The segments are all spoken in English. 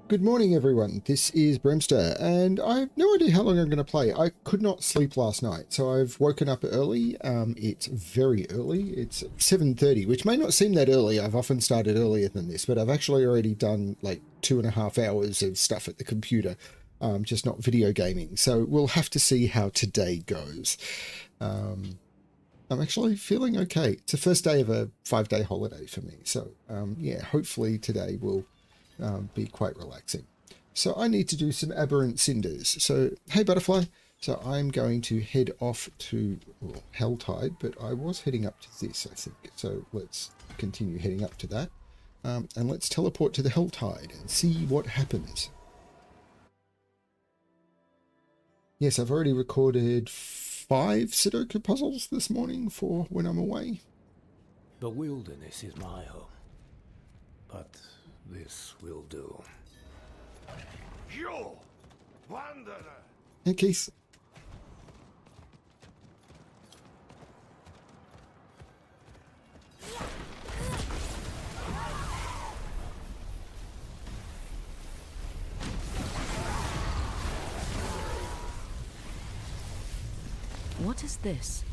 Good morning, everyone. This is Bremster, and I have no idea how long I'm going to play. I could not sleep last night, so I've woken up early. It's very early. It's 7:30, which may not seem that early. I've often started earlier than this, but I've actually already done like 2.5 hours of stuff at the computer, just not video gaming. So we'll have to see how today goes. I'm actually feeling okay. It's the first day of a 5-day holiday for me, so yeah, hopefully today will be quite relaxing. So I need to do some aberrant cinders. So, hey butterfly. So I'm going to head off to Helltide, but I was heading up to this, I think. So let's continue heading up to that. And let's teleport to the Helltide and see what happens. Yes, I've already recorded 5 Sudoku puzzles this morning for when I'm away. The wilderness is my home, but this will do. You, wanderer! Hey, Keith. What is this?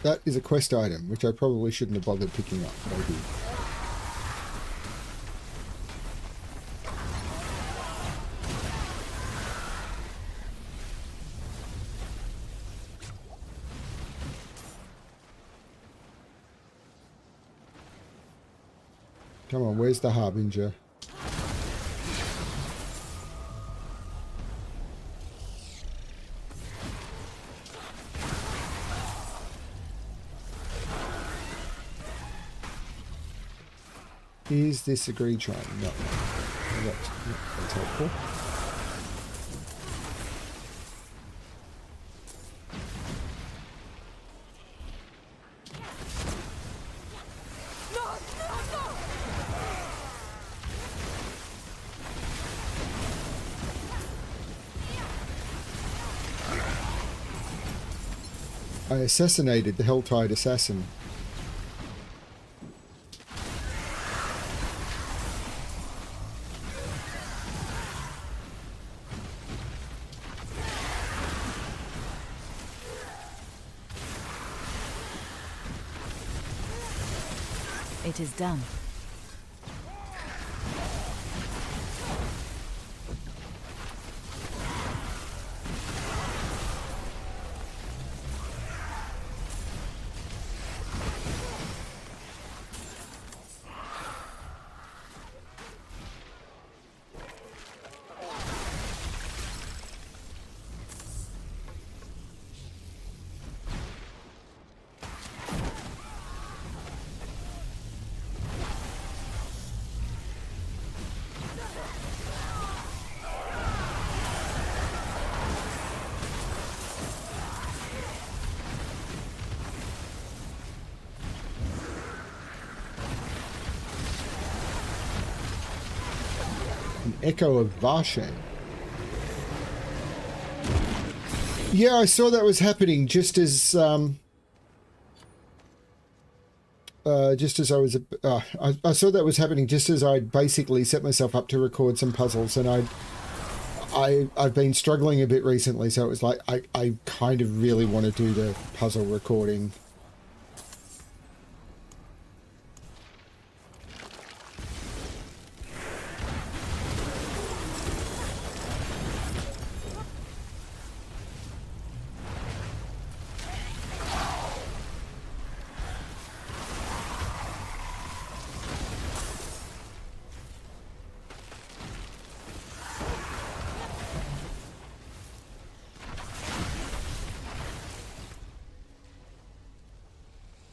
That is a quest item, which I probably shouldn't have bothered picking up, but I did. Come on, where's the Harbinger? Is this a green shrine? No. That's helpful. I assassinated the Helltide assassin. It is done. Echo of Varshan. Yeah, I saw that was happening just as I was. I saw that was happening just as I'd basically set myself up to record some puzzles, and I've been struggling a bit recently, so it was like I kind of really want to do the puzzle recording.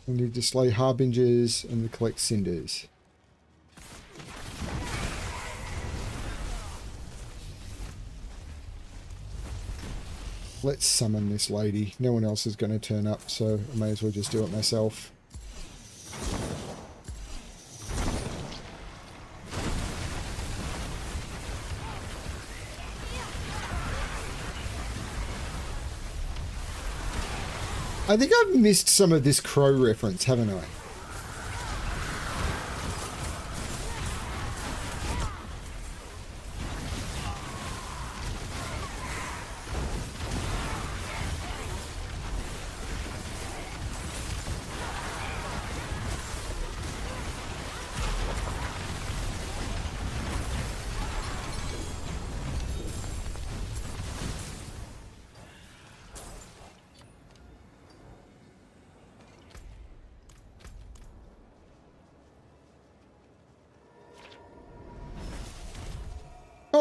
We need to slay harbingers and collect cinders. Let's summon this lady. No one else is going to turn up, so I may as well just do it myself. I think I've missed some of this crow reference, haven't I?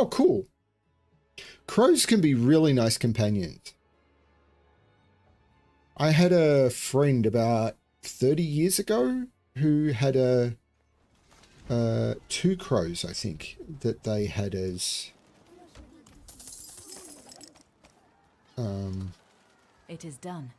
Oh, cool. Crows can be really nice companions. I had a friend about 30 years ago who had two crows, I think, that they had as It is done.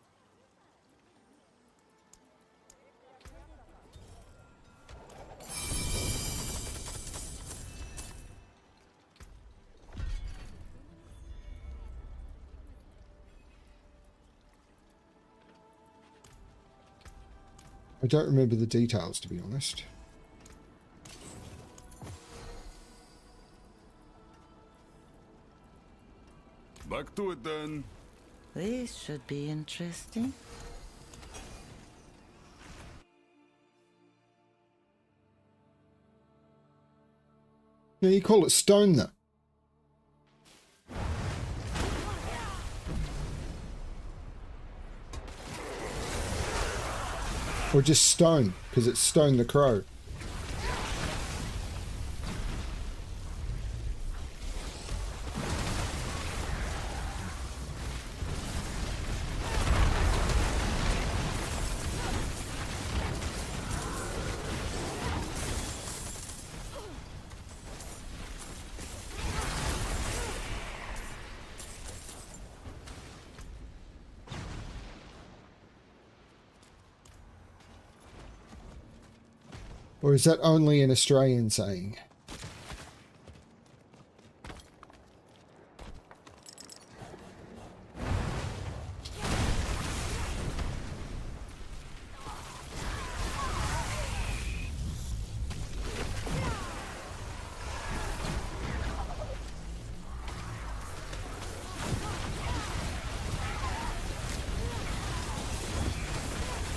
I don't remember the details, to be honest. Back to it then. This should be interesting. Yeah, you call it stone, though. Or just stone, because it's Stone the Crow. Or is that only an Australian saying?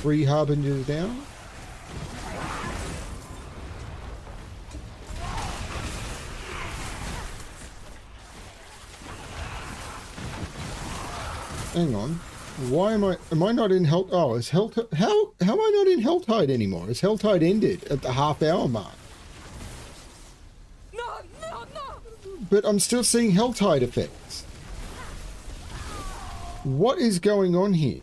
Three Harbingers down. Hang on. Why am I not in Hell? Oh, is Hell? How am I not in Helltide anymore? Is Helltide ended at the half-hour mark? No, no, no! But I'm still seeing Helltide effects. What is going on here?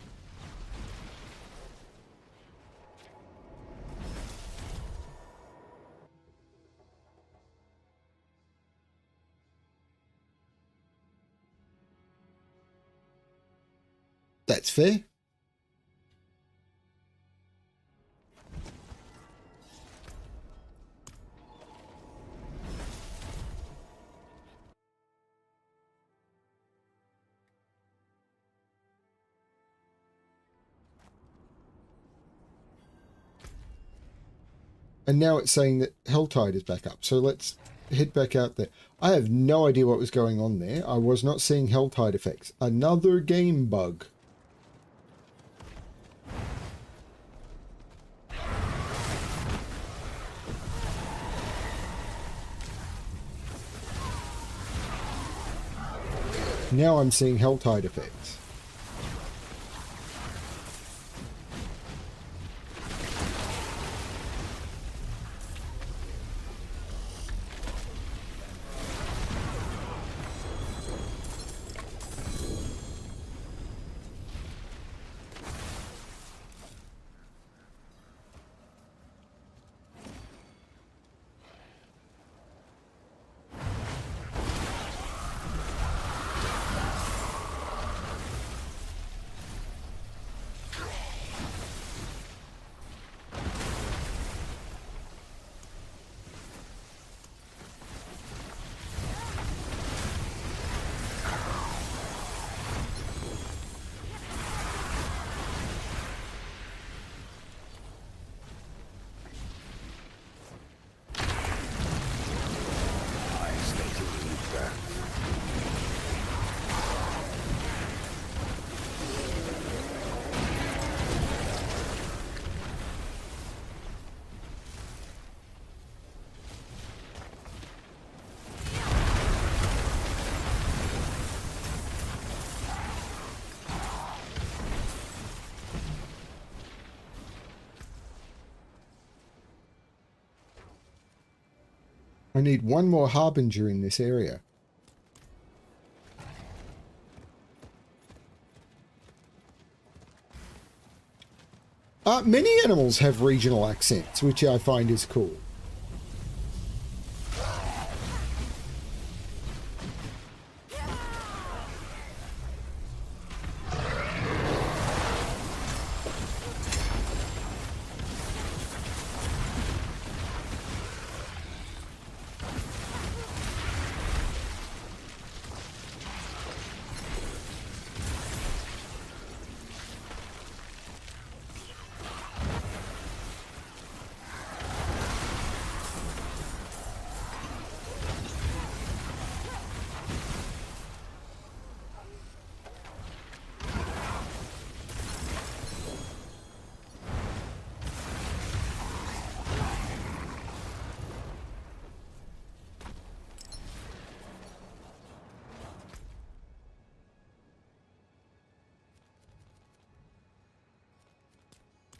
That's fair. And now it's saying that Helltide is back up. So let's head back out there. I have no idea what was going on there. I was not seeing Helltide effects. Another game bug. Now I'm seeing Helltide effects. I need one more Harbinger in this area. Many animals have regional accents, which I find is cool.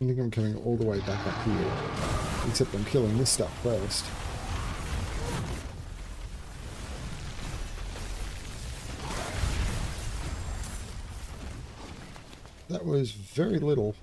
I think I'm coming all the way back up here. Except I'm killing this stuff first. That was very little.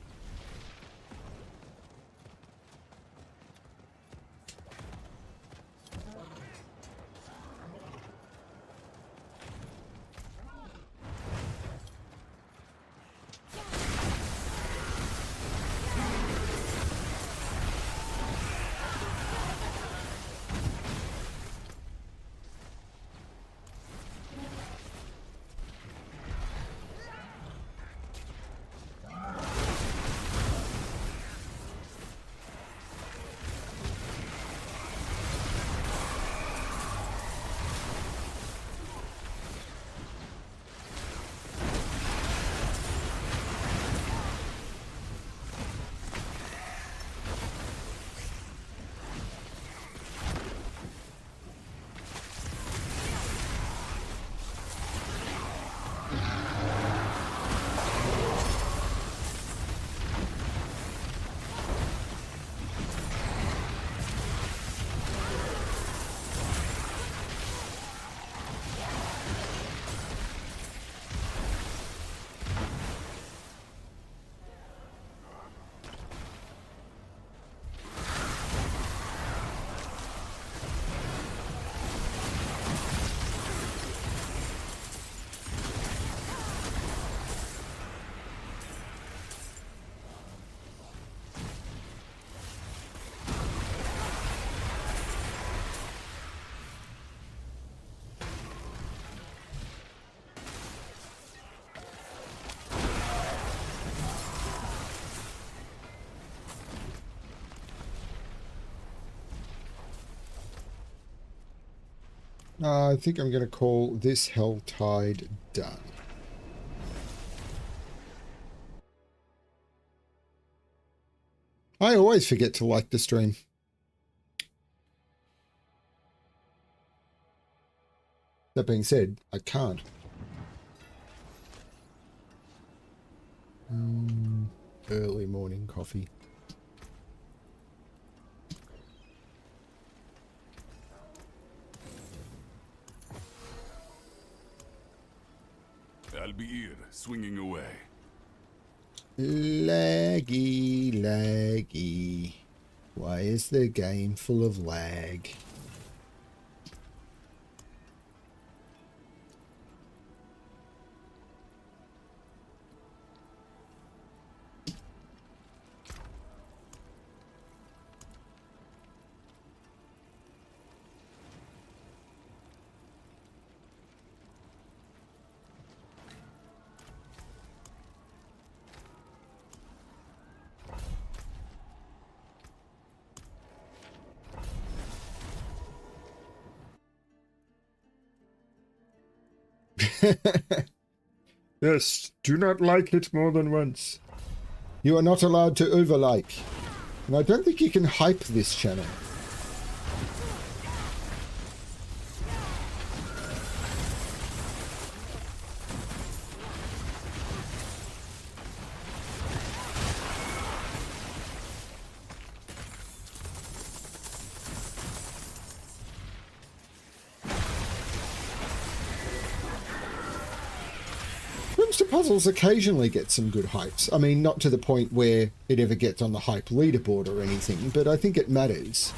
I think I'm going to call this Helltide done. I always forget to like the stream. That being said, I can't. Early morning coffee. I'll be here, swinging away. Laggy, laggy. Why is the game full of lag? Yes, do not like it more than once. You are not allowed to overlike. And I don't think you can hype this channel. Brimster puzzles occasionally get some good hypes. I mean, not to the point where it ever gets on the hype leaderboard or anything, but I think it matters.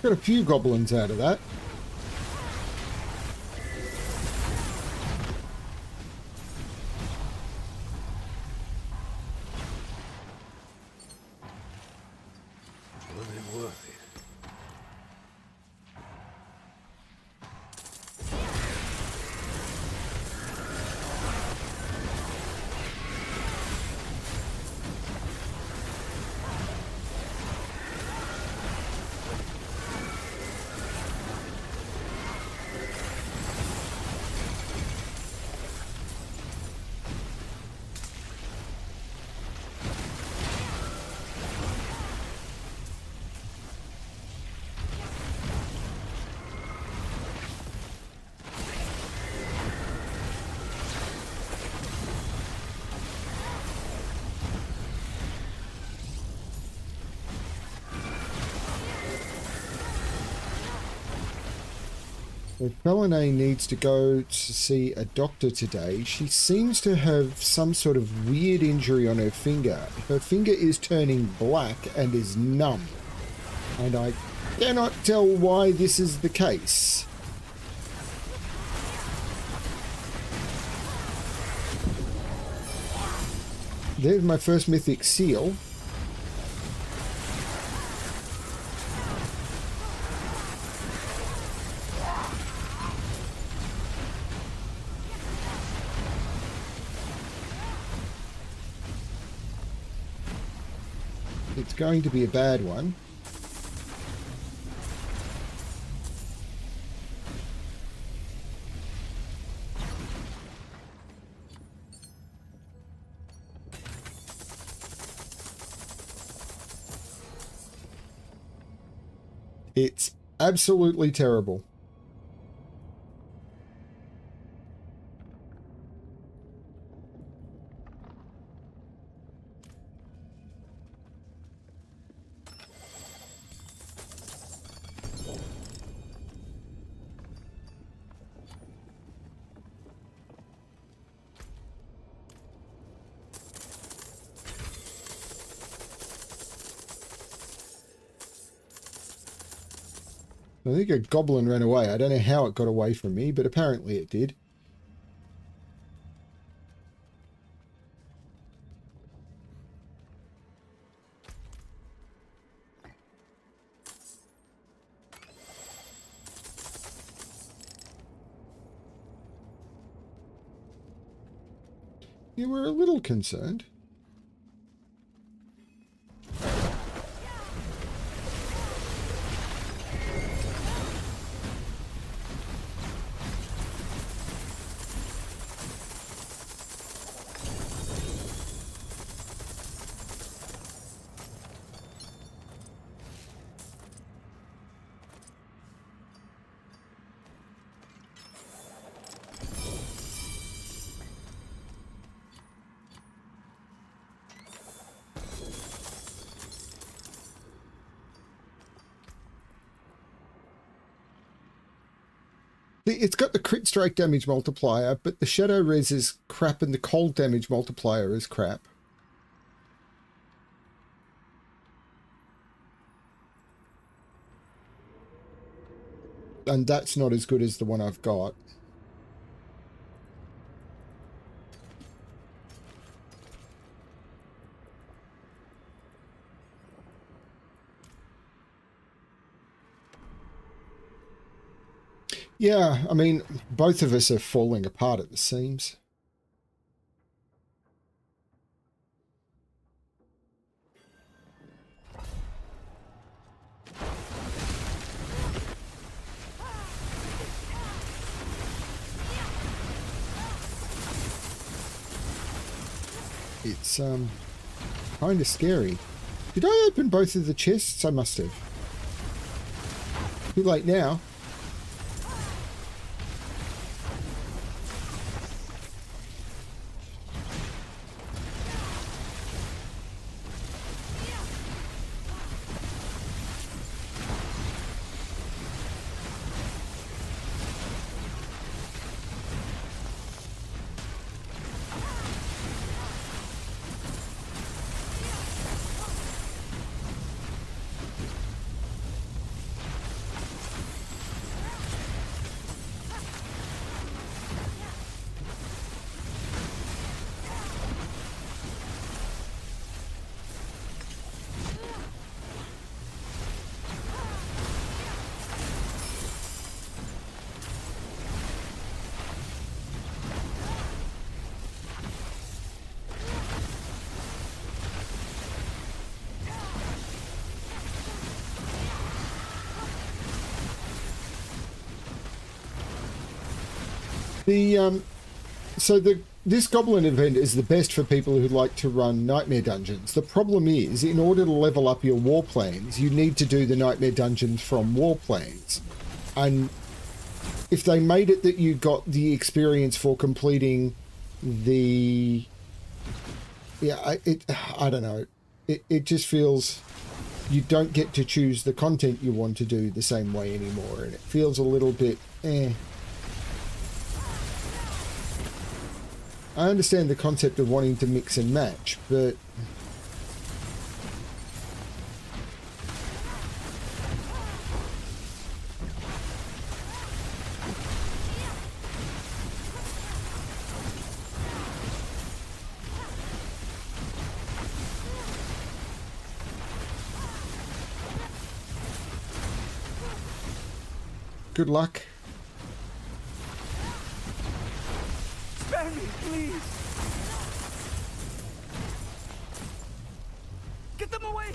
Got a few goblins out of that. Was it worth it? If Paladin needs to go to see a doctor today, she seems to have some sort of weird injury on her finger. Her finger is turning black and is numb. And I cannot tell why this is the case. There's my first mythic seal. It's going to be a bad one. It's absolutely terrible. I think a goblin ran away. I don't know how it got away from me, but apparently it did. You were a little concerned. It's got the crit strike damage multiplier, but the shadow res is crap and the cold damage multiplier is crap. and that's not as good as the one I've got. Yeah, I mean, both of us are falling apart at the seams. It's kind of scary. Did I open both of the chests? I must have. Too late now. This Goblin event is the best for people who like to run Nightmare Dungeons. The problem is, in order to level up your War Plans, you need to do the Nightmare Dungeons from War Plans. And if they made it that you got the experience for completing the... Yeah, I don't know. It just feels... You don't get to choose the content you want to do the same way anymore, and it feels a little bit... I understand the concept of wanting to mix and match, but... Good luck. Spare me, please! Get them away!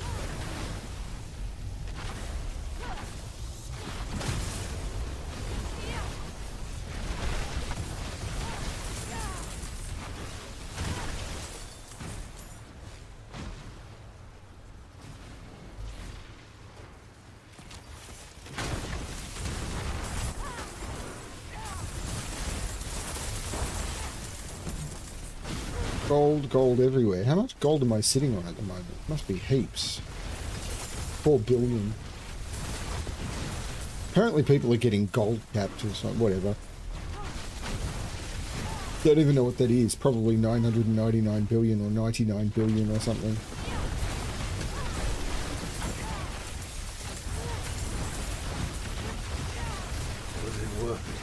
Gold everywhere. How much gold am I sitting on at the moment? Must be heaps. 4 billion. Apparently people are getting gold capped or something, whatever. Don't even know what that is. Probably 999 billion or 99 billion or something. Was it worth it?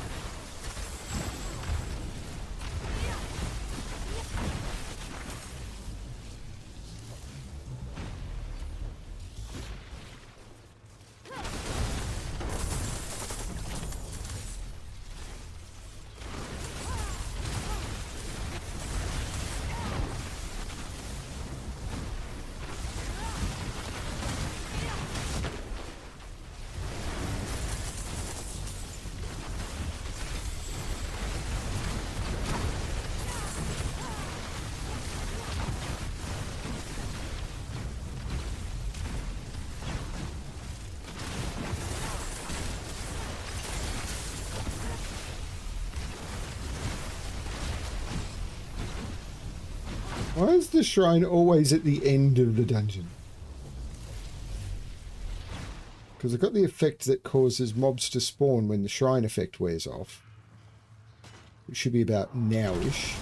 Why is the shrine always at the end of the dungeon? Because I've got the effect that causes mobs to spawn when the shrine effect wears off. It should be about now-ish.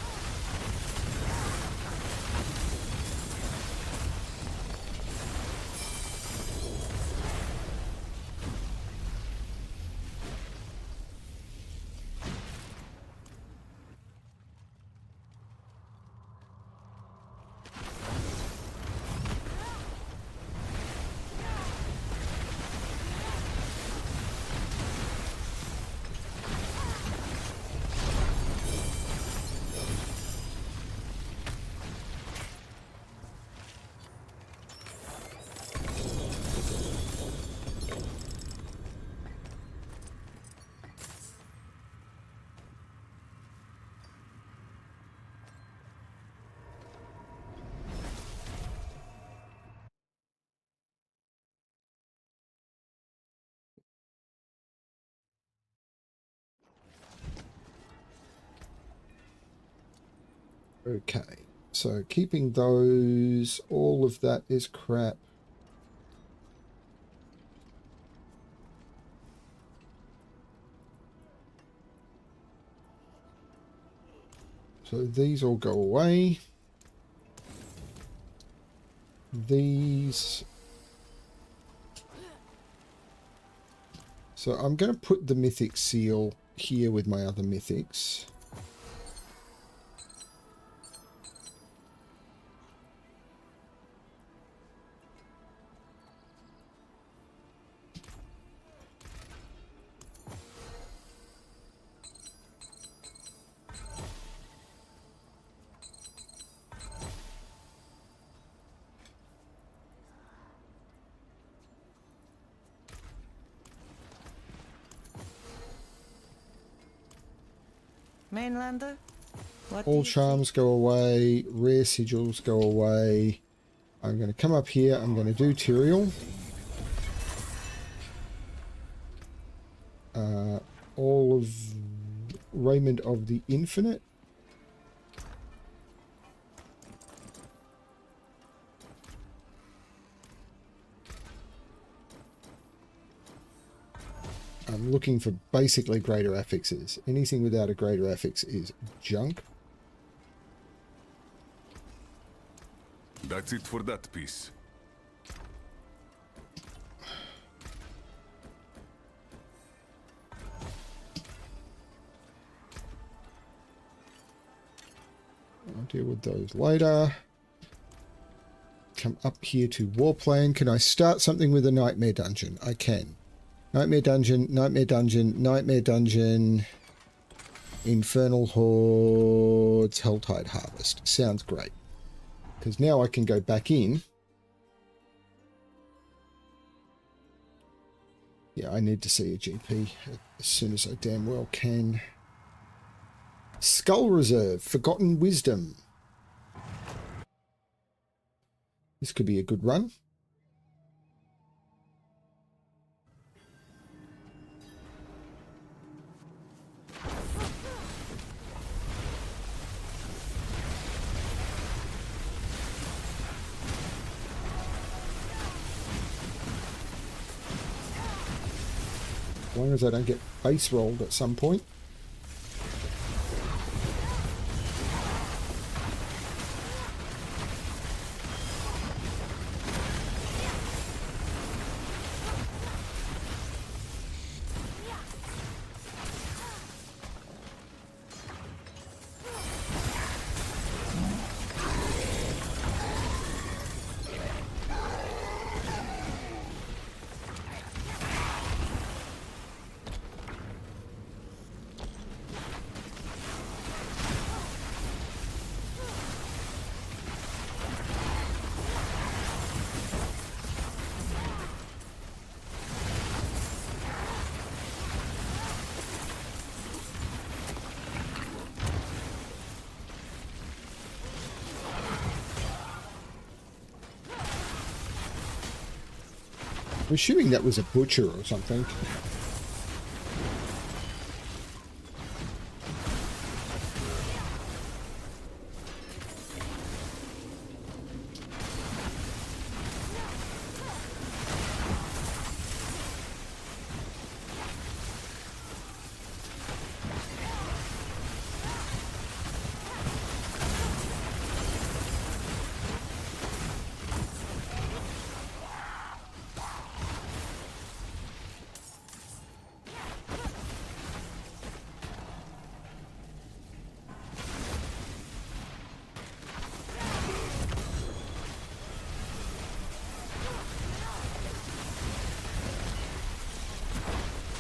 Okay, so keeping those, all of that is crap. So these all go away. These. So I'm going to put the mythic seal here with my other mythics. Mainlander? What do All you charms think? go away. Rare sigils go away. I'm going to come up here. I'm going to do Tyrael. All of Raiment of the Infinite. I'm looking for basically greater affixes. Anything without a greater affix is junk. That's it for that piece. I'll deal with those later. Come up here to Warplane. Can I start something with a Nightmare Dungeon? I can. Nightmare Dungeon, Nightmare Dungeon, Nightmare Dungeon, Infernal Hordes, Helltide Harvest. Sounds great. Because now I can go back in. Yeah, I need to see a GP as soon as I damn well can. Skull Reserve, Forgotten Wisdom. This could be a good run. As long as I don't get base rolled at some point. I'm assuming that was a butcher or something.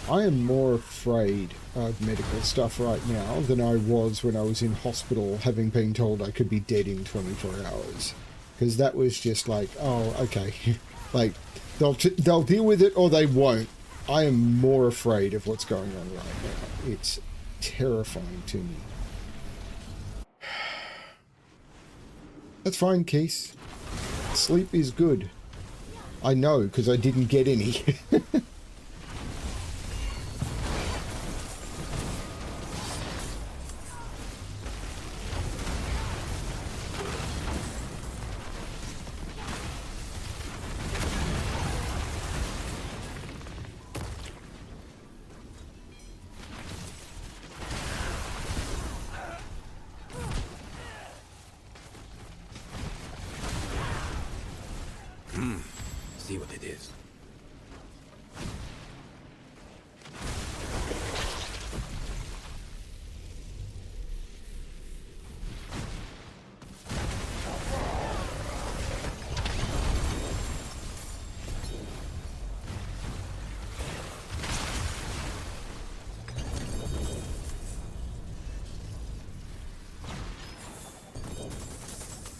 I am more afraid of medical stuff right now than I was when I was in hospital, having been told I could be dead in 24 hours. Because that was just like, oh, okay. Like, they'll deal with it or they won't. I am more afraid of what's going on right now. It's terrifying to me. That's fine, Keith. Sleep is good. I know, because I didn't get any.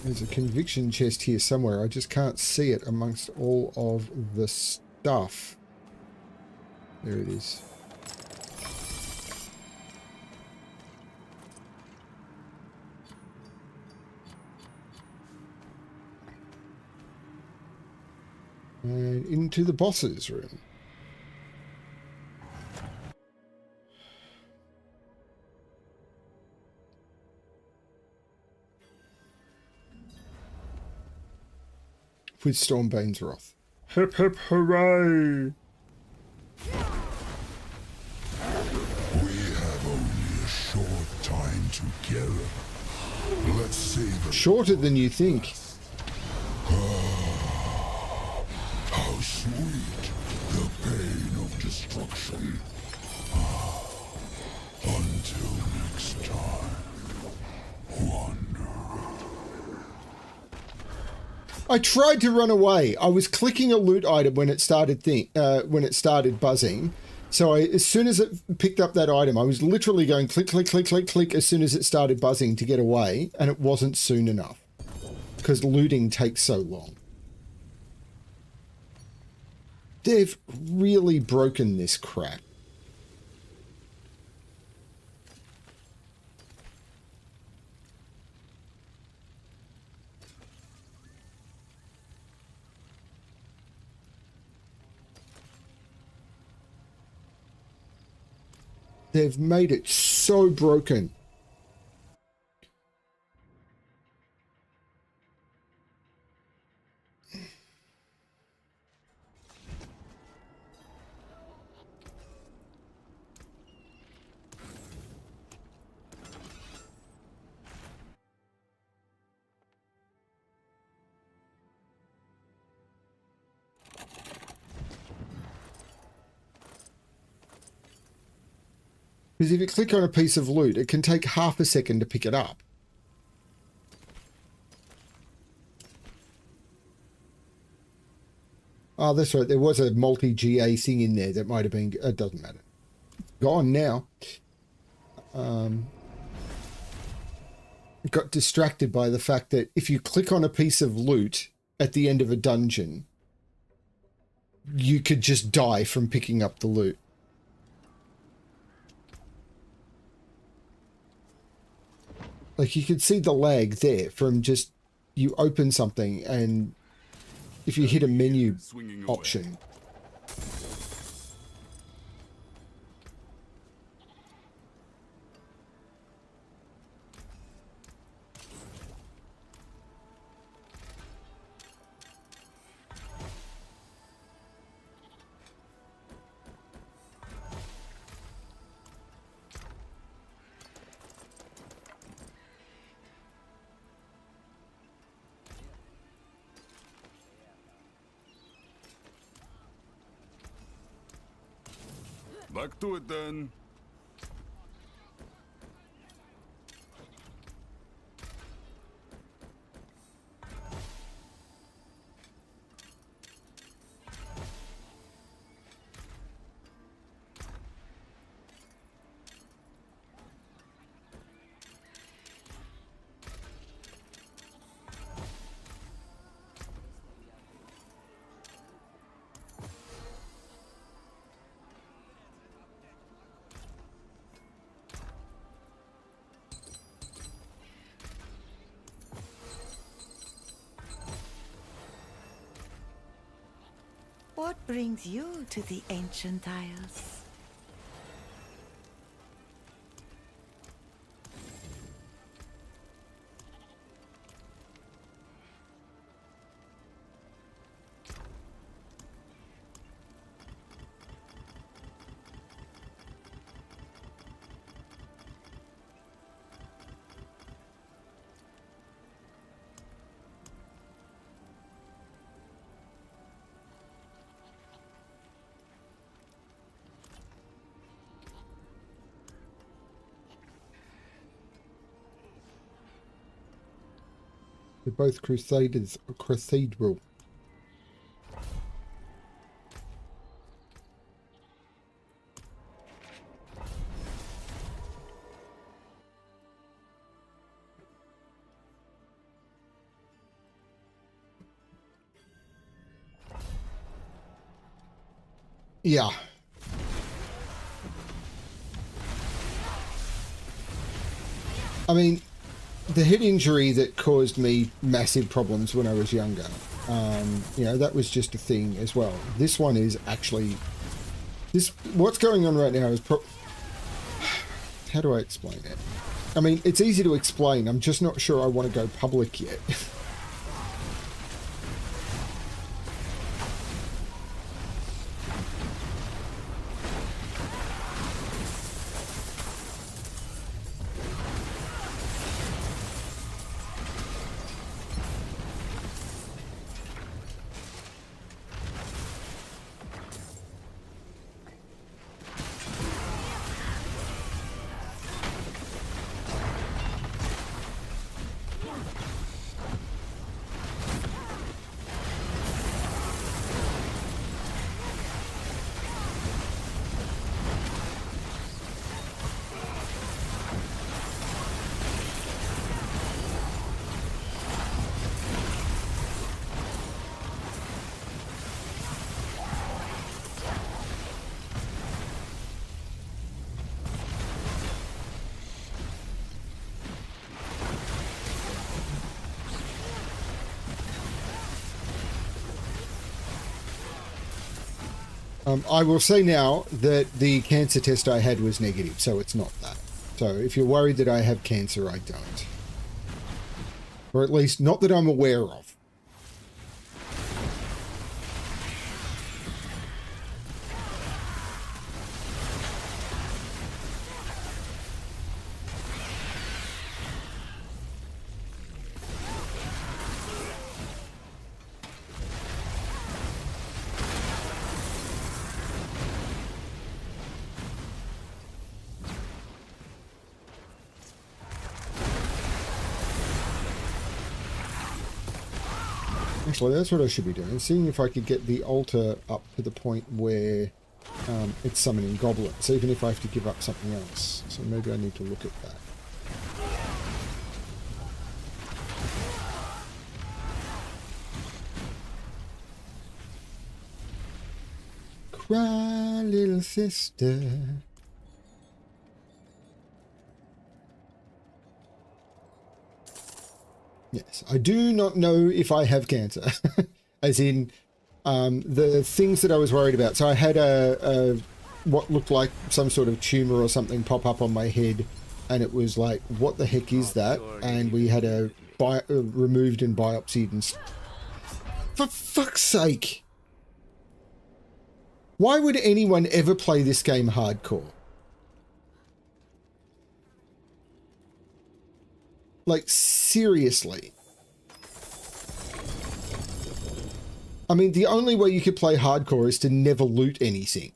There's a conviction chest here somewhere. I just can't see it amongst all of the stuff. There it is. And into the boss's room. With Stormbane's Wrath. Hip hip hooray! We have only a short time together. Let's save it. Shorter than you think. How sweet the pain of destruction. Until next time. I tried to run away. I was clicking a loot item when it started buzzing. So as soon as it picked up that item, I was literally going click, click, click, click, click as soon as it started buzzing to get away, and it wasn't soon enough because looting takes so long. They've really broken this crap. They've made it so broken. Because if you click on a piece of loot, it can take half a second to pick it up. Oh, that's right. There was a multi-GA thing in there that might have been... It doesn't matter. Gone now. Got distracted by the fact that if you click on a piece of loot at the end of a dungeon, you could just die from picking up the loot. Like, you could see the lag there from just, you open something and if you hit a menu option. Back to it then. What brings you to the ancient isles? They're both crusaders, cathedral. Yeah. I mean, the head injury that caused me massive problems when I was younger, you know, that was just a thing as well. This one is actually... what's going on right now is... How do I explain it? I mean, it's easy to explain. I'm just not sure I want to go public yet. I will say now that the cancer test I had was negative, so it's not that. So if you're worried that I have cancer, I don't. Or at least not that I'm aware of. Actually, that's what I should be doing. Seeing if I could get the altar up to the point where it's summoning goblins, even if I have to give up something else. So maybe I need to look at that. Cry, little sister. Yes, I do not know if I have cancer, as in the things that I was worried about. So I had a what looked like some sort of tumor or something pop up on my head, and it was like, what the heck is that? And we had a removed and biopsied and... For fuck's sake! Why would anyone ever play this game hardcore? Like, seriously. I mean, the only way you could play hardcore is to never loot anything.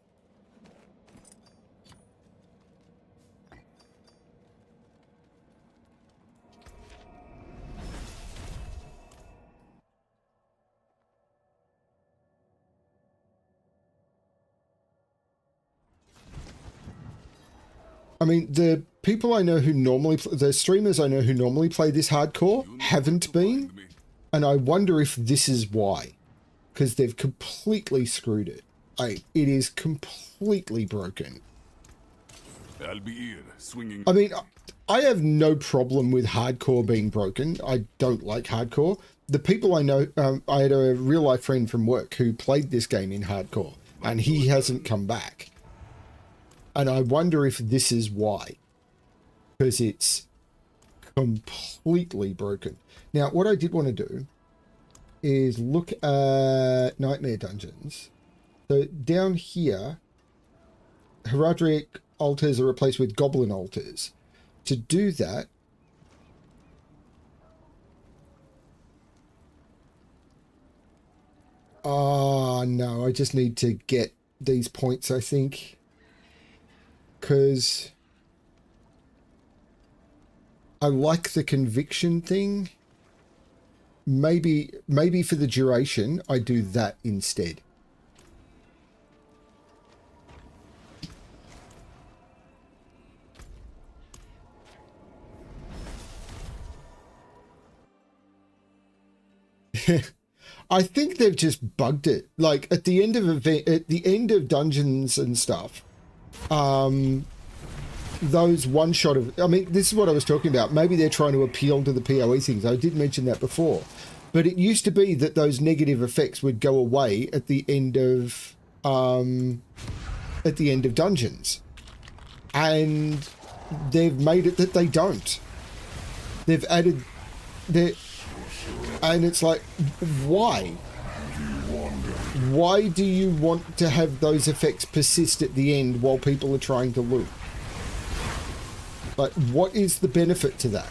I mean, the people I know who normally... the streamers I know who normally play this hardcore haven't been. And I wonder if this is why. Because they've completely screwed it. It is completely broken. I'll be here, swinging. I mean, I have no problem with hardcore being broken. I don't like hardcore. The people I know... I had a real-life friend from work who played this game in hardcore. And he hasn't come back. And I wonder if this is why. Because it's completely broken. Now, what I did want to do is look at Nightmare Dungeons. So down here, Herodric altars are replaced with Goblin altars. To do that, oh no, I just need to get these points, I think. Because I like the conviction thing. Maybe for the duration, I do that instead. I think they've just bugged it. Like at the end of dungeons and stuff, those one shot of, I mean, this is what I was talking about. Maybe they're trying to appeal to the PoE things. I did mention that before, but it used to be that those negative effects would go away at the end of dungeons, and they've made it that they don't. They've added the, and it's like, why? Why do you want to have those effects persist at the end while people are trying to loot? Like, what is the benefit to that?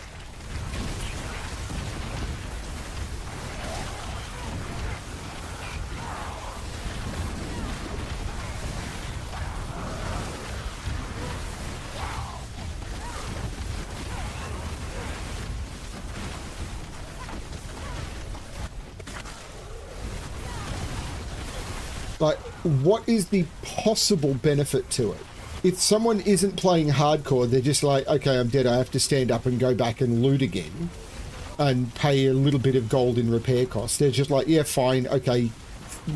Like, what is the possible benefit to it? If someone isn't playing hardcore, they're just like, okay, I'm dead, I have to stand up and go back and loot again and pay a little bit of gold in repair costs. They're just like, yeah, fine, okay,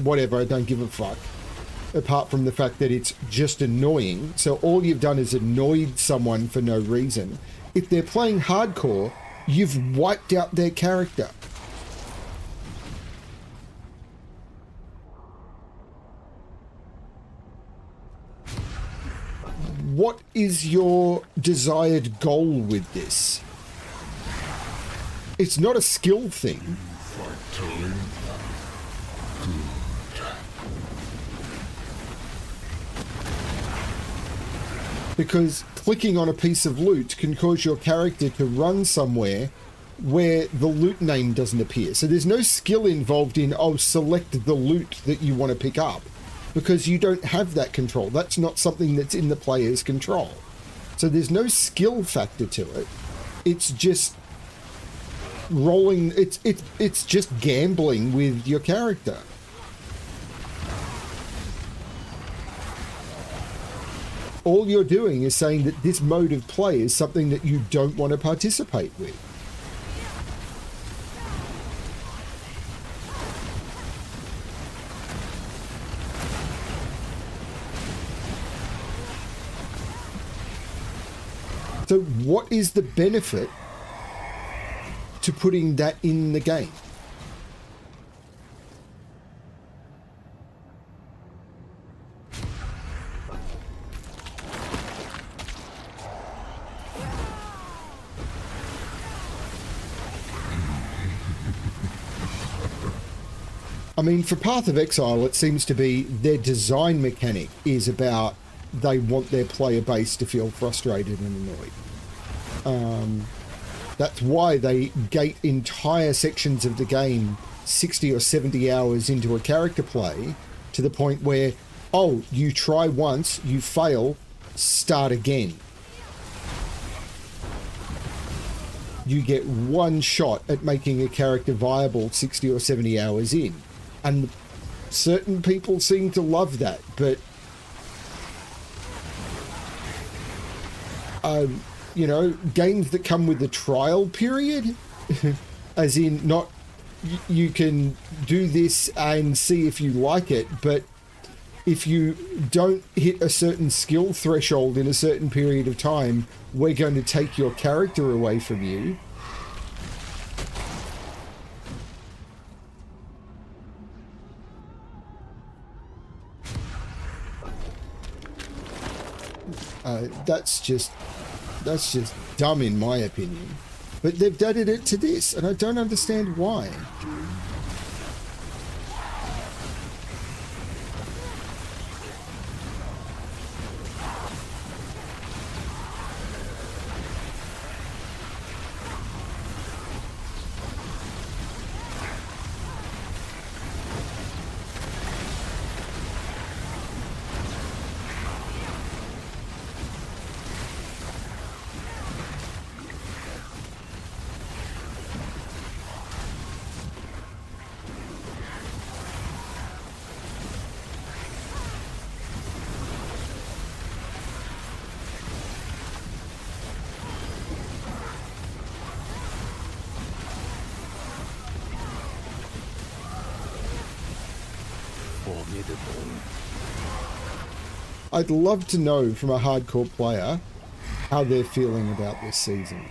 whatever, I don't give a fuck. Apart from the fact that it's just annoying. So all you've done is annoyed someone for no reason. If they're playing hardcore, you've wiped out their character. What is your desired goal with this? It's not a skill thing. Because clicking on a piece of loot can cause your character to run somewhere where the loot name doesn't appear. So there's no skill involved in, oh, select the loot that you want to pick up, because you don't have that control. That's not something that's in the player's control. So there's no skill factor to it. It's just rolling, it's just gambling with your character. All you're doing is saying that this mode of play is something that you don't want to participate with. So what is the benefit to putting that in the game? I mean, for Path of Exile, it seems to be their design mechanic is about they want their player base to feel frustrated and annoyed. That's why they gate entire sections of the game 60 or 70 hours into a character play to the point where, oh, you try once, you fail, start again. You get one shot at making a character viable 60 or 70 hours in. And certain people seem to love that, but you know, games that come with the trial period, as in not, you can do this and see if you like it, but if you don't hit a certain skill threshold in a certain period of time, we're going to take your character away from you. That's just dumb in my opinion. But they've added it to this, and I don't understand why. formidable. I'd love to know from a hardcore player how they're feeling about this season.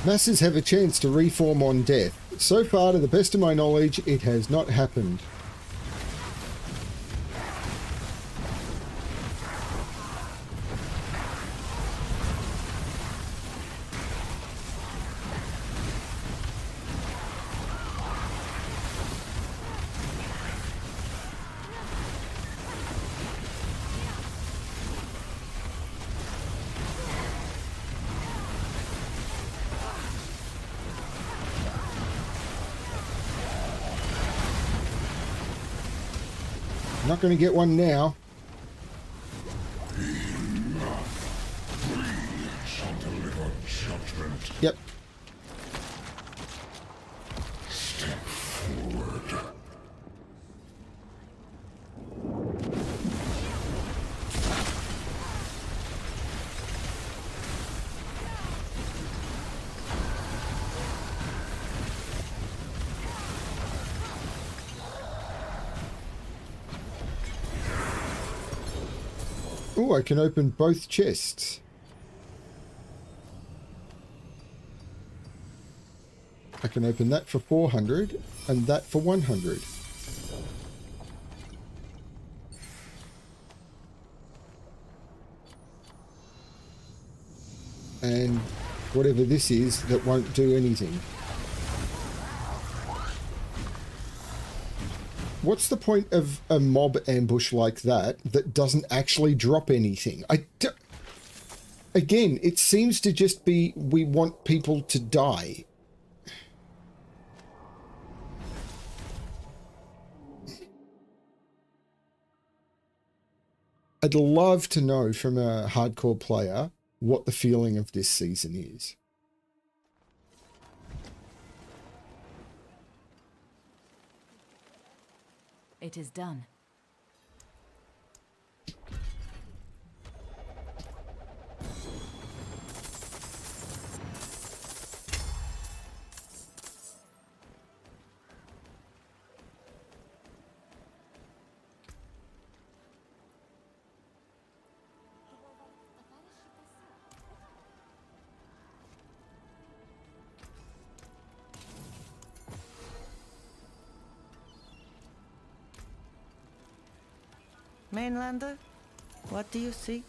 Masses have a chance to reform on death. So far, to the best of my knowledge, it has not happened. Not going to get one now. Yep. Step forward. Oh, I can open both chests. I can open that for 400 and that for 100. And whatever this is that won't do anything. What's the point of a mob ambush like that that doesn't actually drop anything? Again, it seems to just be we want people to die. I'd love to know from a hardcore player what the feeling of this season is. It is done. Mainlander, what do you seek?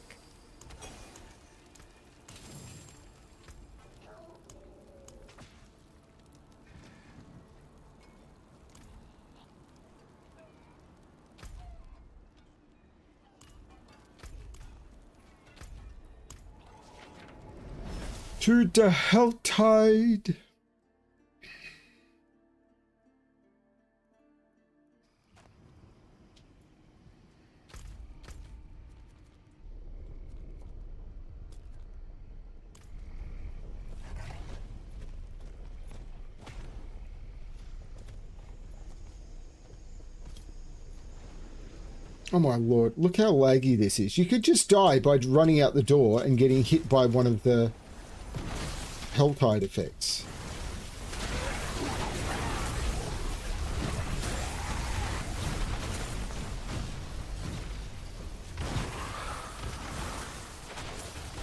To the Helltide. Oh my lord, look how laggy this is. You could just die by running out the door and getting hit by one of the Helltide effects.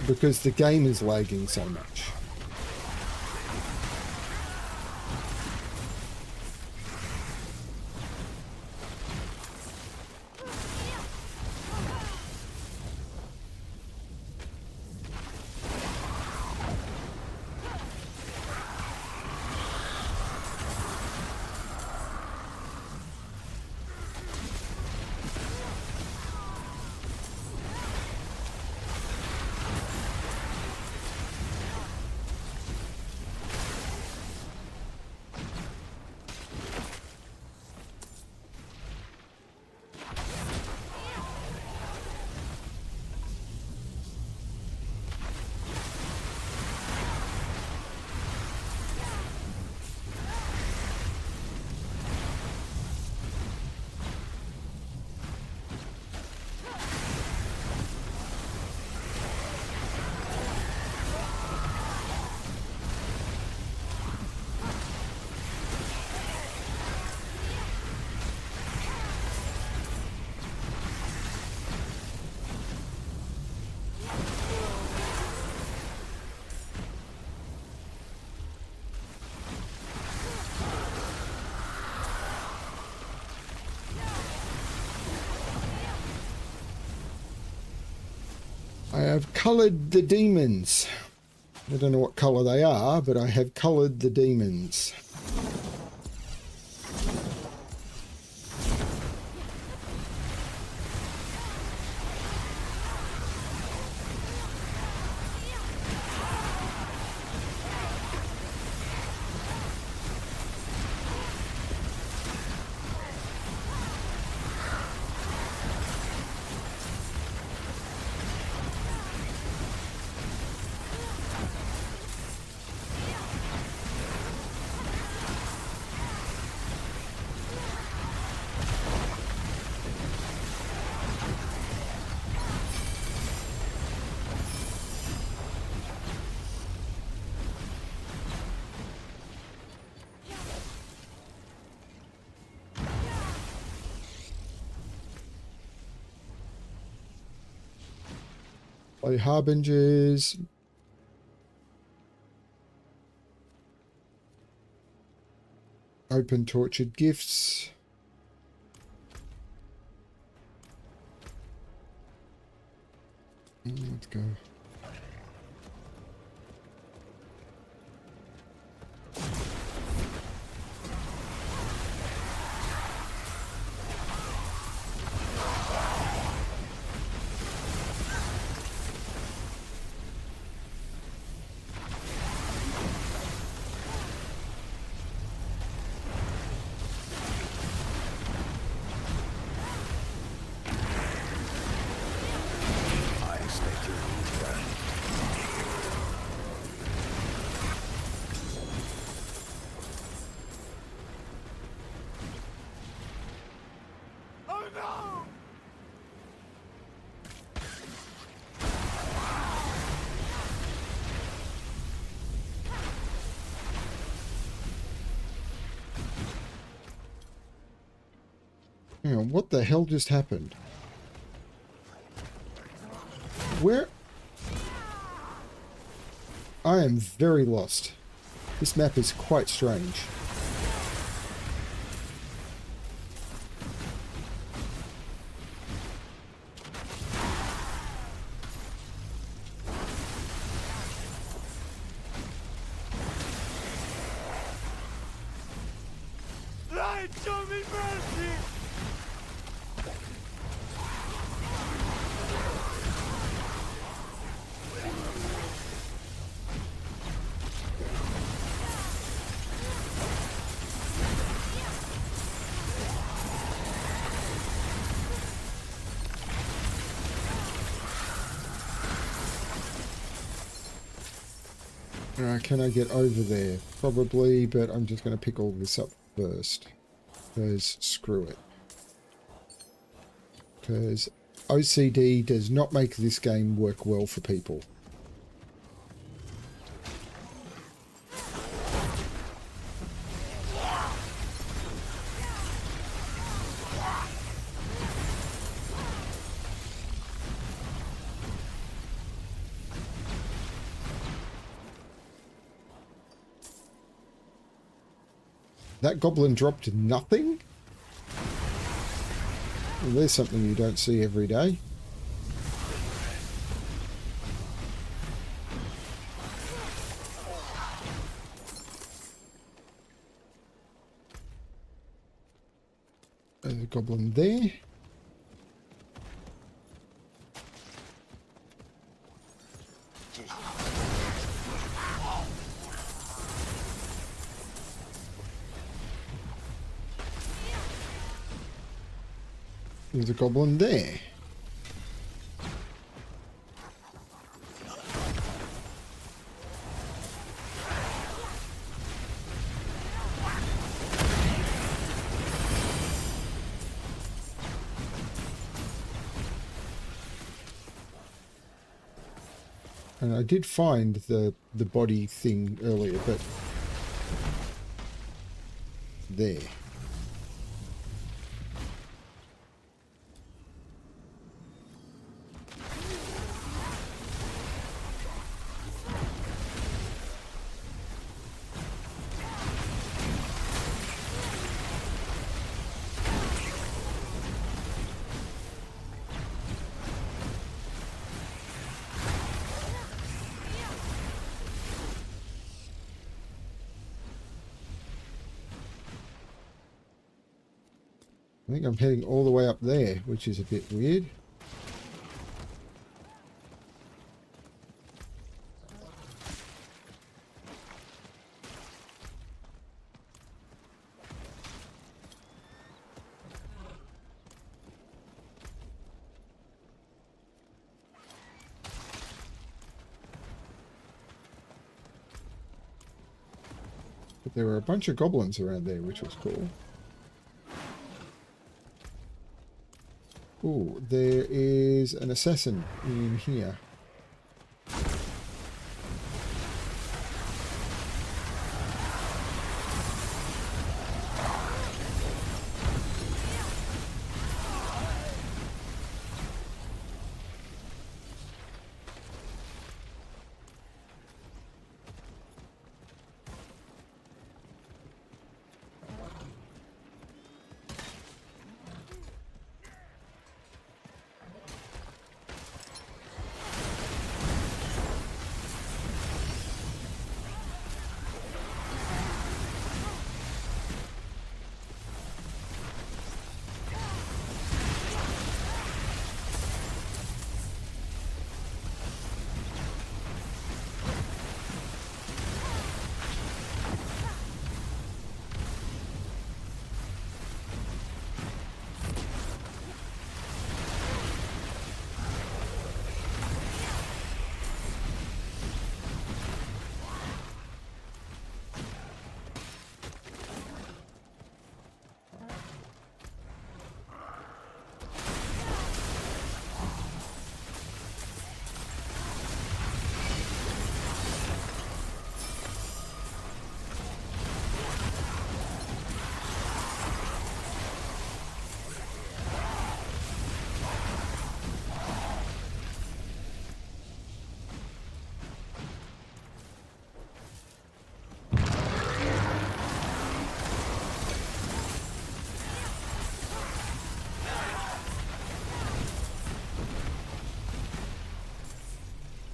Because the game is lagging so much. I have coloured the demons. I don't know what colour they are, but I have coloured the demons. Play Harbingers. Open Tortured Gifts. Let's go. Hang on, what the hell just happened? Where? I am very lost. This map is quite strange. Light, show me mercy! Can I get over there? Probably, but I'm just going to pick all this up first. Because screw it. because OCD does not make this game work well for people. That goblin dropped nothing? Well, there's something you don't see every day. There's a goblin there. There's a goblin there. And I did find the body thing earlier, but there. I think I'm heading all the way up there, which is a bit weird. But there were a bunch of goblins around there, which was cool. Ooh, there is an assassin in here.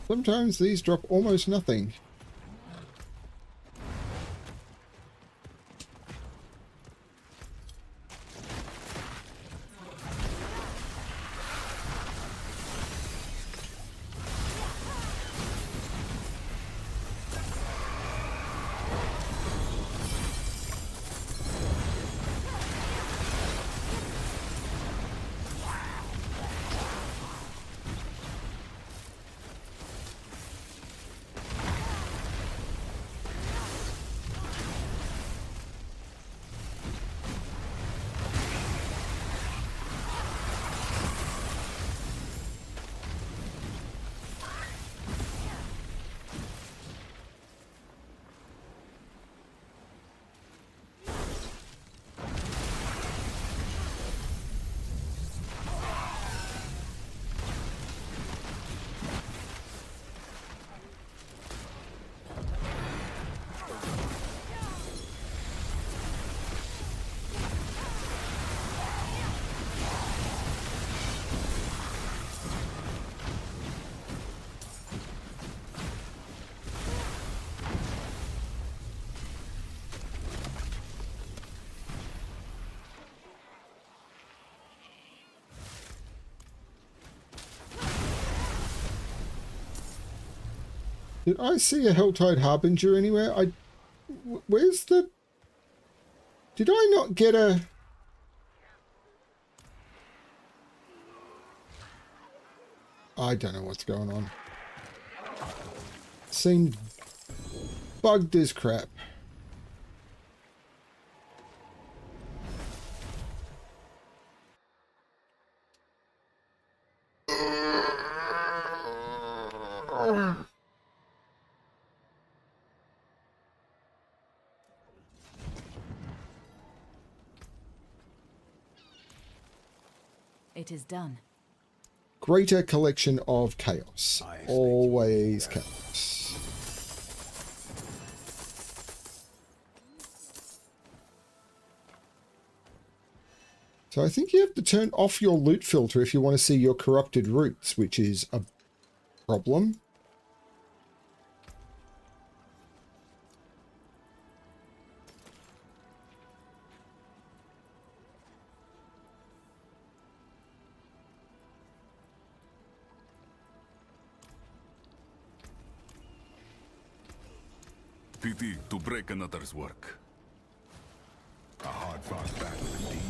Sometimes these drop almost nothing. Did I see a Helltide Harbinger anywhere? Where's the... Did I not get a... I don't know what's going on. Seemed bugged as crap. It is done. Greater collection of chaos. Always chaos. So I think you have to turn off your loot filter if you want to see your corrupted roots, which is a problem. Pity to break another's work. A hard-fought battle indeed.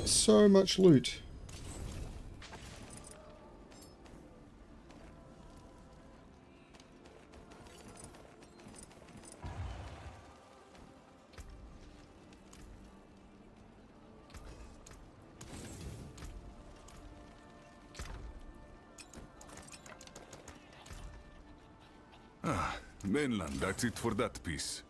So much loot. Mainland, that's it for that piece.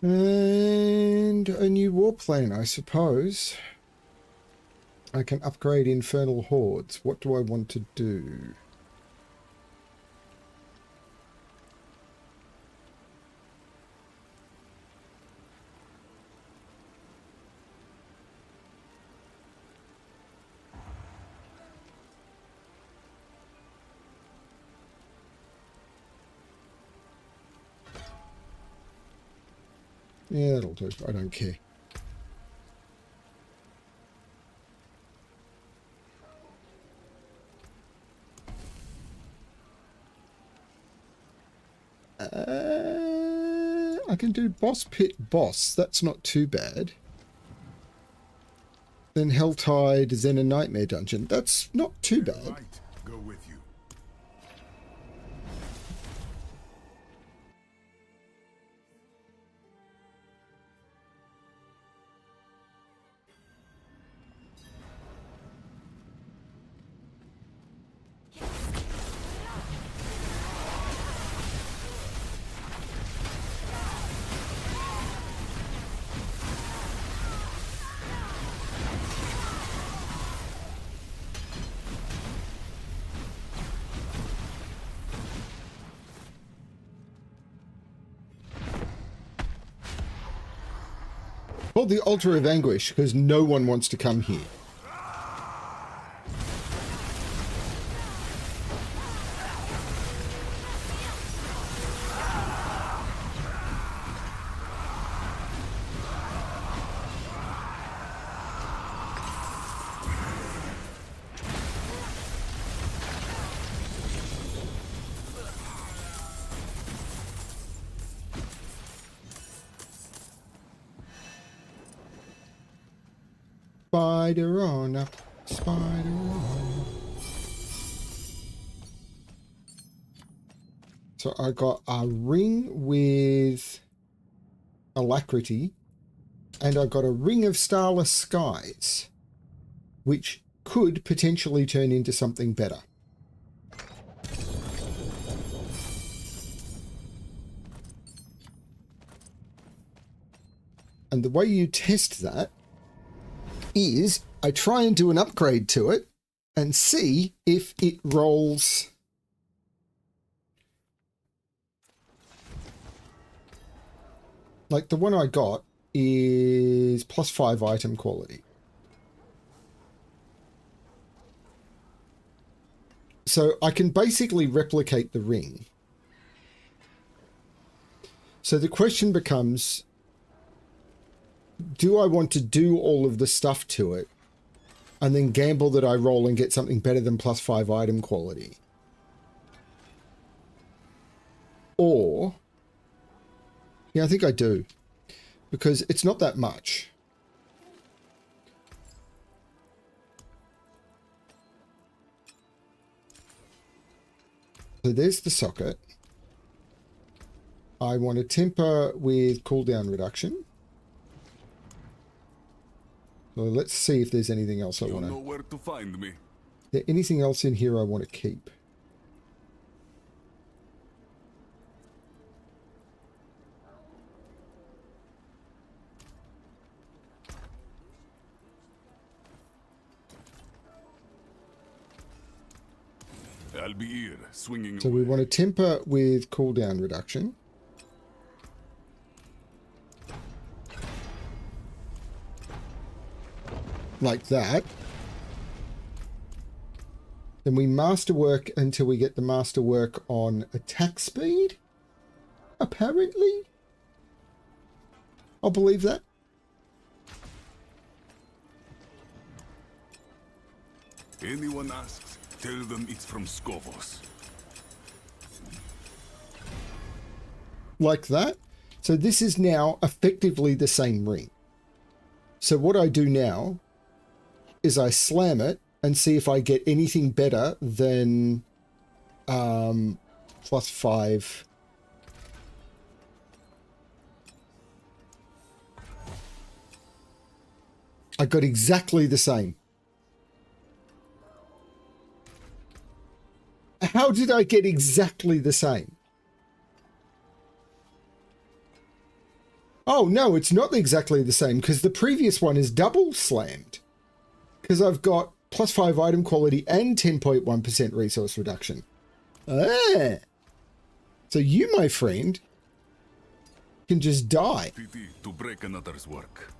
And a new warplane, I suppose. I can upgrade Infernal Hordes. What do I want to do? Yeah, that'll do. I don't care. I can do Boss Pit Boss. That's not too bad. Then Helltide, then a Nightmare Dungeon. That's not too bad. Right, go with you. Called the Altar of Anguish because no one wants to come here. Spider on up, spider on. So I got a ring with alacrity, and I got a Ring of Starless Skies, which could potentially turn into something better. And the way you test that is I try and do an upgrade to it and see if it rolls. Like the one I got is +5 item quality. So I can basically replicate the ring. So the question becomes, do I want to do all of the stuff to it and then gamble that I roll and get something better than +5 item quality? Or, yeah, I think I do, because it's not that much. So there's the socket. I want to temper with cooldown reduction. So let's see if there's anything else I want to... You know where to find me. Is there anything else in here I want to keep? I'll be here, swinging So away. we want to temper with cooldown reduction. Like that. Then we masterwork until we get the masterwork on attack speed. Apparently. I'll believe that. Anyone asks, tell them it's from Skovos. Like that. So this is now effectively the same ring. So what I do now is I slam it and see if I get anything better than +5. I got exactly the same. How did I get exactly the same? Oh, no, it's not exactly the same because the previous one is double slammed. Because I've got +5 item quality and 10.1% resource reduction. Ah. So you, my friend, can just die. Pity to break another's work.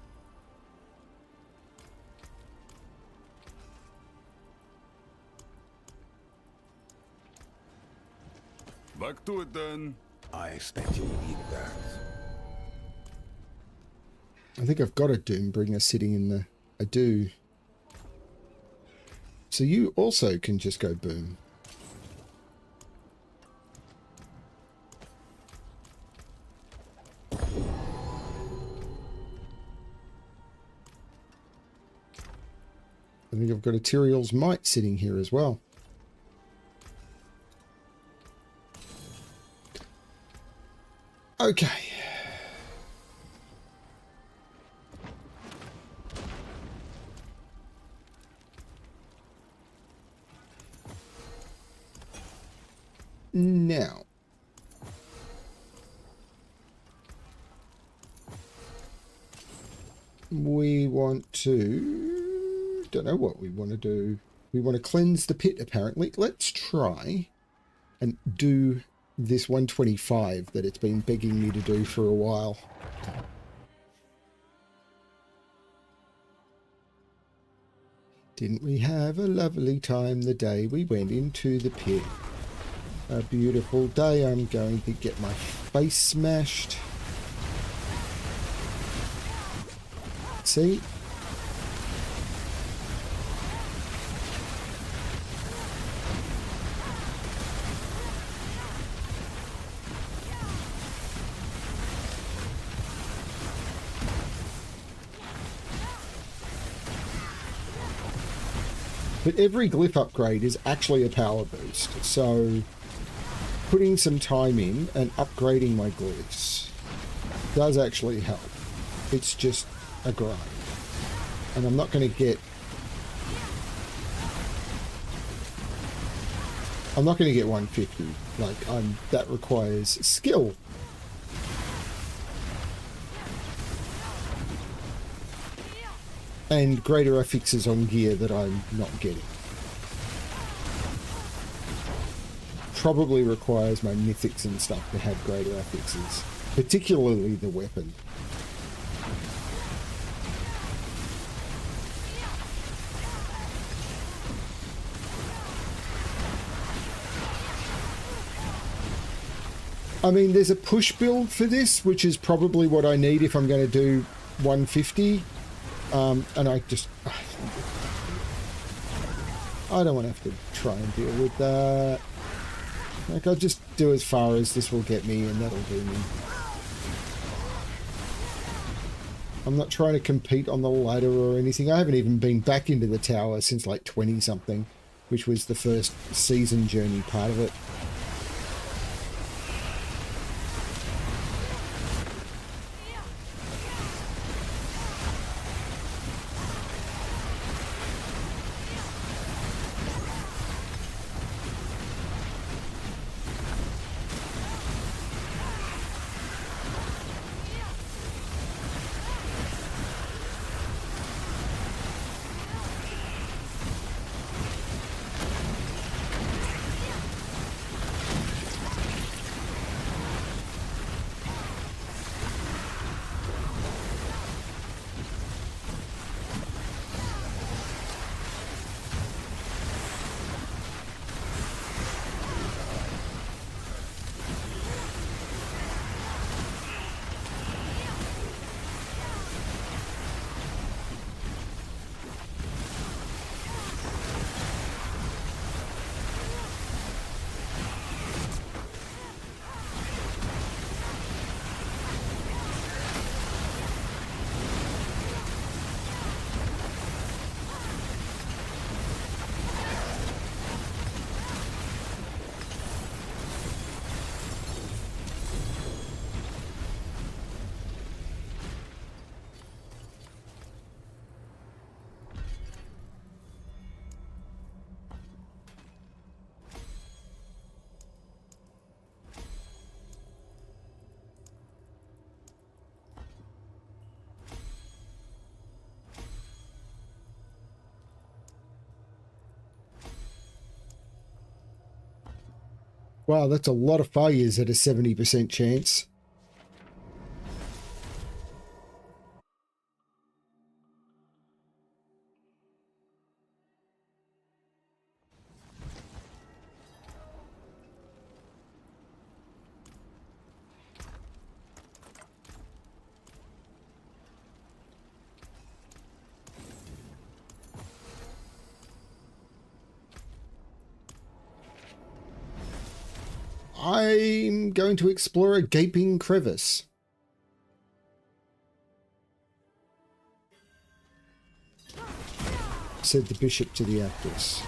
Back to it then. I expect you to eat that. I think I've got a Doombringer sitting in the... I do. So you also can just go boom. I think I've got a Tyrael's Might sitting here as well. Okay. Now, we want to, don't know what we want to do. We want to cleanse the pit, apparently. Let's try and do this 125 that it's been begging me to do for a while. Didn't we have a lovely time the day we went into the pit? A beautiful day. I'm going to get my face smashed. See? But every glyph upgrade is actually a power boost, so putting some time in and upgrading my glyphs does actually help. It's just a grind. And I'm not going to get... I'm not going to get 150. Like, that requires skill. And greater affixes on gear that I'm not getting. Probably requires my mythics and stuff to have greater affixes. Particularly the weapon. I mean, there's a push build for this, which is probably what I need if I'm going to do 150. And I just... I don't want to have to try and deal with that. Like, I'll just do as far as this will get me, and that'll do me. I'm not trying to compete on the ladder or anything. I haven't even been back into the tower since like 20-something, which was the first season journey part of it. Wow, that's a lot of failures at a 70% chance. I'm going to explore a gaping crevice. Said the bishop to the actress.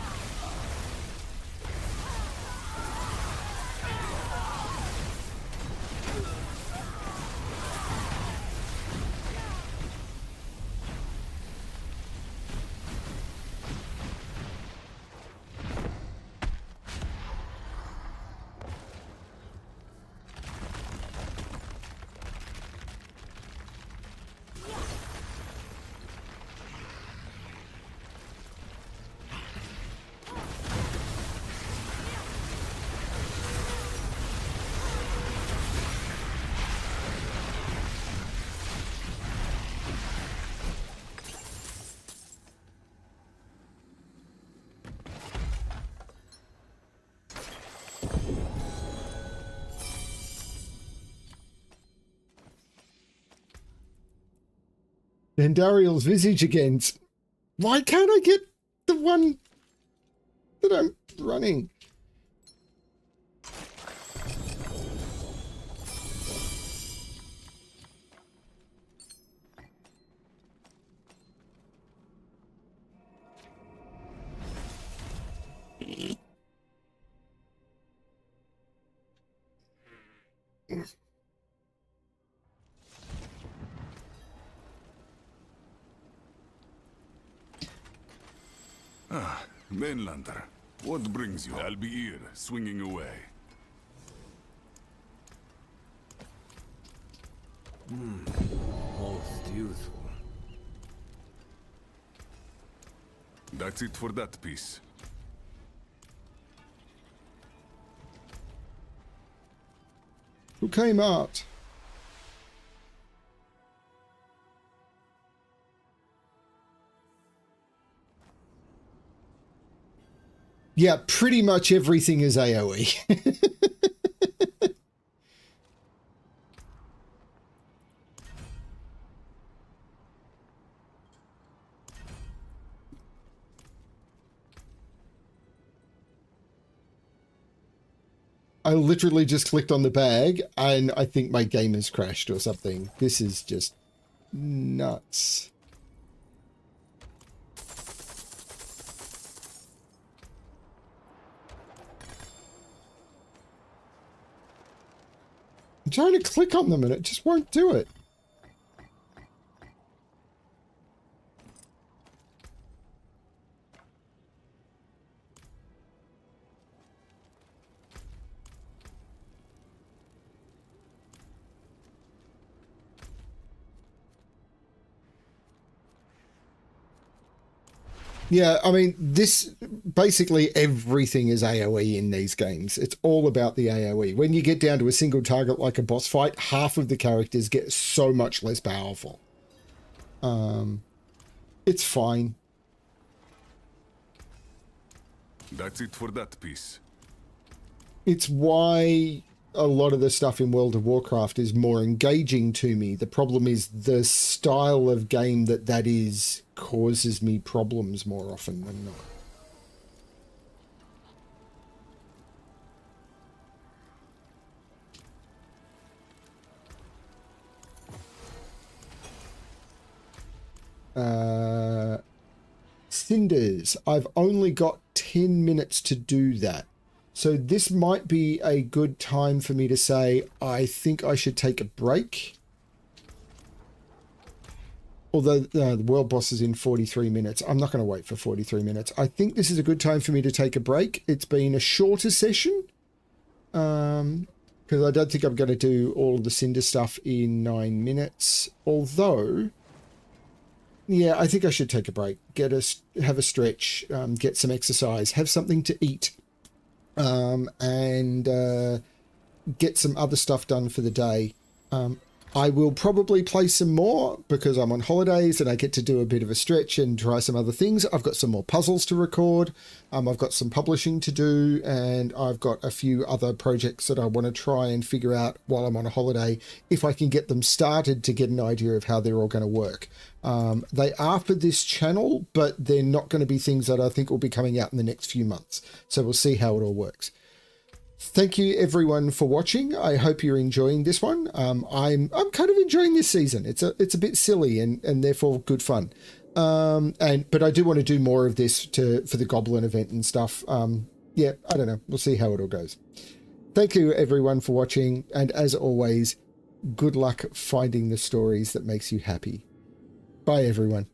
Dariel's visage again. Why can't I get the one that I'm running? Mainlander, what brings you? I'll be here, swinging away. Most useful. That's it for that piece. Okay, Mart. Yeah, pretty much everything is AoE. I literally just clicked on the bag and I think my game has crashed or something. This is just nuts. I'm trying to click on them and it just won't do it. Yeah, I mean, this basically everything is AoE in these games. It's all about the AoE. When you get down to a single target like a boss fight, half of the characters get so much less powerful. It's fine. That's it for that piece. It's why a lot of the stuff in World of Warcraft is more engaging to me. The problem is the style of game that is causes me problems more often than not. Cinders. I've only got 10 minutes to do that. So this might be a good time for me to say, I think I should take a break. Although the world boss is in 43 minutes. I'm not going to wait for 43 minutes. I think this is a good time for me to take a break. It's been a shorter session. Because I don't think I'm going to do all of the Cinder stuff in 9 minutes. Although, yeah, I think I should take a break. Have a stretch, get some exercise, have something to eat. And get some other stuff done for the day. I will probably play some more because I'm on holidays and I get to do a bit of a stretch and try some other things. I've got some more puzzles to record. I've got some publishing to do, and I've got a few other projects that I want to try and figure out while I'm on a holiday, if I can get them started to get an idea of how they're all going to work. They are for this channel, but they're not going to be things that I think will be coming out in the next few months. So we'll see how it all works. Thank you everyone for watching. I hope you're enjoying this one. I'm kind of enjoying this season. It's a bit silly and therefore good fun. But I do want to do more of this for the Goblin event and stuff. Yeah, I don't know. We'll see how it all goes. Thank you everyone for watching, and as always, good luck finding the stories that makes you happy. Bye everyone.